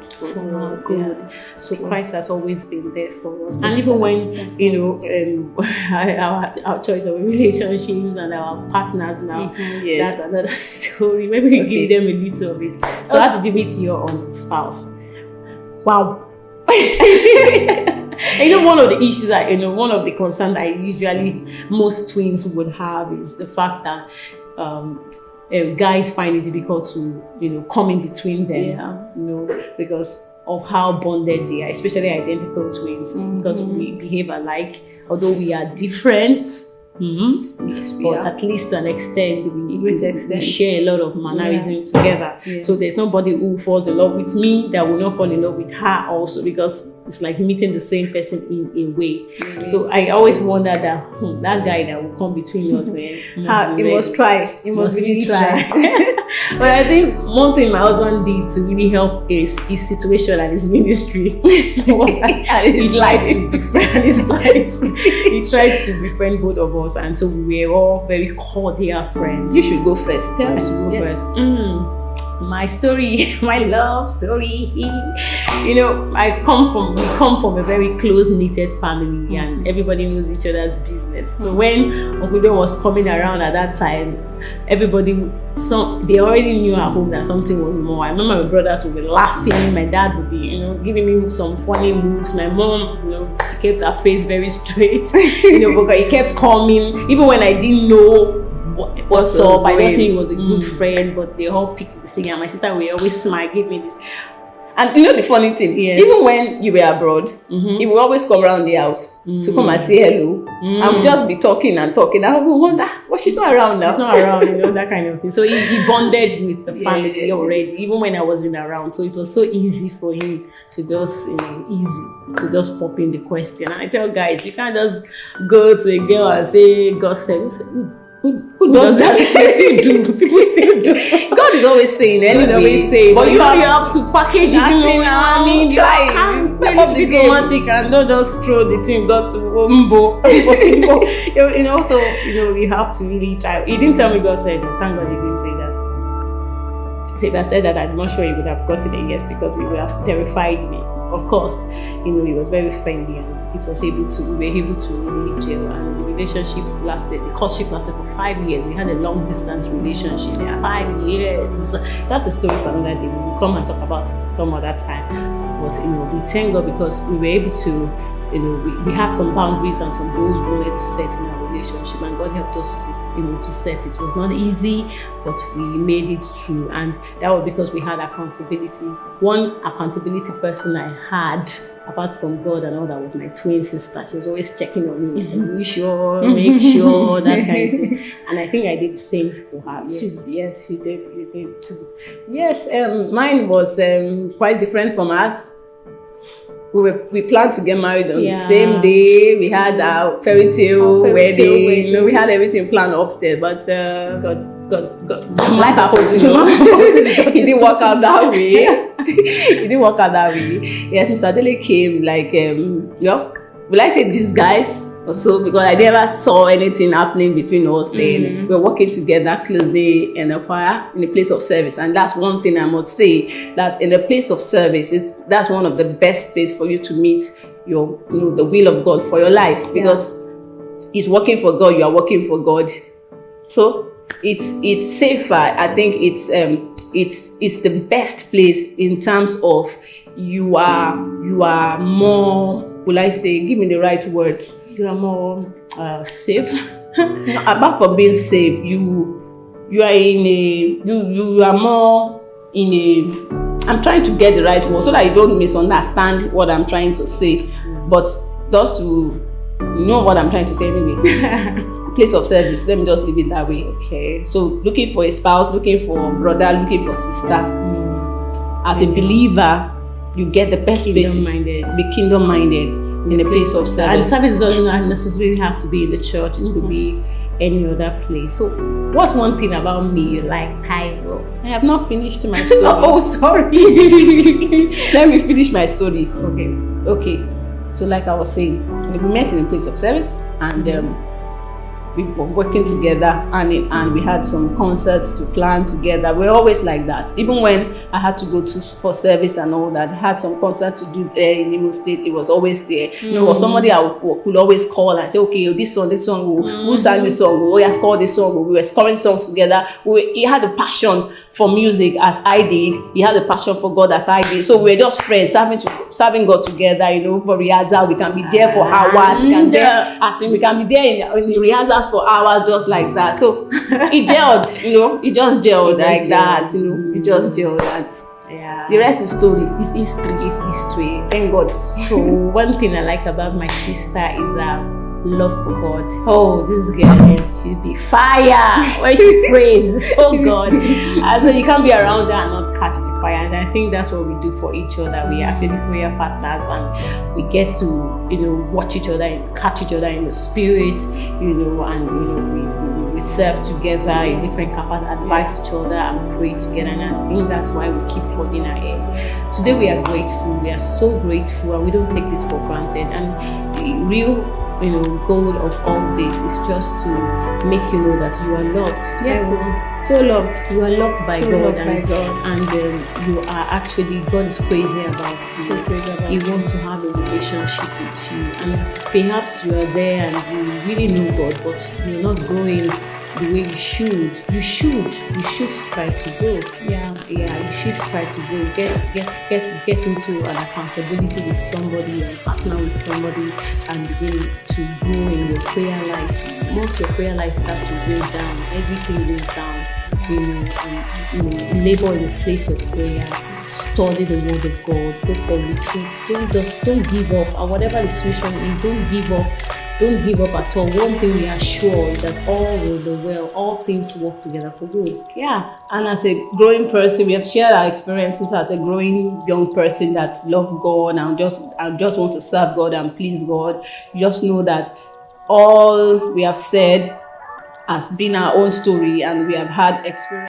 for our good. So Christ has always been there for us. And Yes, even when, our choice of relationships and our partners now, Yes. that's another story. Maybe we give them a little of it. So how did you meet your own spouse? Wow. One of the issues one of the concerns that usually most twins would have is the fact that guys find it difficult to come in between them, because of how bonded they are, especially identical twins, because we behave alike, although we are different. Yes, But at least to an extent, we share a lot of mannerisms together. Yeah. So there's nobody who falls in love with me that will not fall in love with her also, because it's like meeting the same person in a way. So I always wonder that that guy that will come between us, he must try. He must really try. But I think one thing my husband did to really help is his situation and his ministry was that he tried to befriend his life. He tried to befriend both of us, and so we were all very cordial friends. You should go first. I should go first. My story, my love story. We come from a very close-knitted family, and everybody knows each other's business. So when Uncle Don was coming around at that time, they already knew at home that something was more. I remember my brothers would be laughing, my dad would be, giving me some funny looks. My mom, she kept her face very straight, because he kept coming, even when I didn't know what's up. I just knew he was a good friend, but they all picked the same. And my sister would always smile, give me this. And the funny thing, even when you were abroad, he would always come around the house to come and say hello. And we'd just be talking and talking. I would wonder, well, she's not around now. She's not around, that kind of thing. So he bonded with the family already, even when I wasn't around. So it was so easy for him to just, just pop in the question. And I tell guys, you can't just go to a girl and say, God said, who does that? They still do. People still do. God is always saying anyway. But you have to package it. You can't be diplomatic and not just throw the thing God to Wombo. So you have to really try. He didn't tell me God said. Thank God he didn't say that. So if I said that, I'm not sure he would have gotten a yes, because he would have terrified me. Of course, he was very friendly, and we were able to really gel, and the courtship lasted for 5 years. We had a long distance relationship for 5 years. That's a story for another day. We'll come and talk about it some other time. But we thank God, because we were able to, we had some boundaries and some goals we wanted to set in our relationship, and God helped us to set it. It was not easy, but we made it through, and that was because we had accountability. One accountability person I had, apart from God and all, that was my twin sister. She was always checking on me. Are you sure? Make sure, that kind of thing. And I think I did the same for her too. Yes, you did. You did too. Yes, mine was quite different from us. We planned to get married on the same day. We had our fairy tale wedding. We had everything planned upstairs, but God, life happens. It didn't work out that way. Yes, Mr. Dele came will I say disguise or so, because I never saw anything happening between us. Then we're working together closely in a choir, in a place of service, and that's one thing I must say, that in a place of service, that's one of the best places for you to meet your, the will of God for your life, because He's working for God, you are working for God. So it's safer. I think it's the best place in terms of you are more. Will I say? Give me the right words. You are more safe. No, apart from being safe, you are you are more in a. I'm trying to get the right word so that you don't misunderstand what I'm trying to say. But just to know what I'm trying to say anyway. Place of service. Let me just leave it that way. Okay. So looking for a spouse, looking for a brother, looking for a sister. As a believer, you get the best places. Be kingdom-minded in a place of service. And service doesn't necessarily have to be in the church. It could be any other place. So what's one thing about me you like, Taiwo? I have not finished my story. Oh, sorry. Let me finish my story. Okay. So like I was saying, we met in a place of service, and we were working together, and we had some concerts to plan together. We're always like that. Even when I had to go for service and all that, I had some concert to do there in Imo State. It was always there. You know, or somebody I could always call and say, okay, this song, who sang this song? Oh, yeah, scored this song. We were scoring songs together. He had a passion for music as I did. He had a passion for God as I did. So we were just friends, serving God together. You know, for rehearsal, we can be there for hours. We can we can be there in the rehearsals for hours, just like that. So it gelled, you know, it just gelled like that, you know, it just gelled that. Yeah. The rest is story. It's history. It's history. Thank God. So one thing I like about my sister is love for God. Oh, this girl, she'll be fire when she prays. Oh God. So you can't be around her and not catch the fire. And I think that's what we do for each other. We are actually prayer partners, and we get to, you know, watch each other and catch each other in the spirit, you know, and you know, we serve together in different capacities, advise each other and pray together. And I think that's why we keep forging ahead. Today we are grateful. We are so grateful, and we don't take this for granted. And the real, you know, goal of all this is just to make you know that you are loved. Yes, so loved. You are loved by so God, loved by God. And you are actually, God is crazy about you. So crazy about He wants to have a relationship with you, and perhaps you are there and you really know God, but you're not growing the way you should. You should strive to grow. You should strive to grow. Get into an accountability with somebody and partner with somebody and begin to grow in your prayer life. Once your prayer life starts to go down, everything goes down. You know, and labor in a place of prayer. Study the word of God. Go for retreats. Don't give up. And whatever the situation is, don't give up. Don't give up at all. One thing we are sure is that all will be well. All things work together for good. Yeah, and as a growing person, we have shared our experiences as a growing young person that love God and just want to serve God and please God. You just know that all we have said has been our own story, and we have had experience.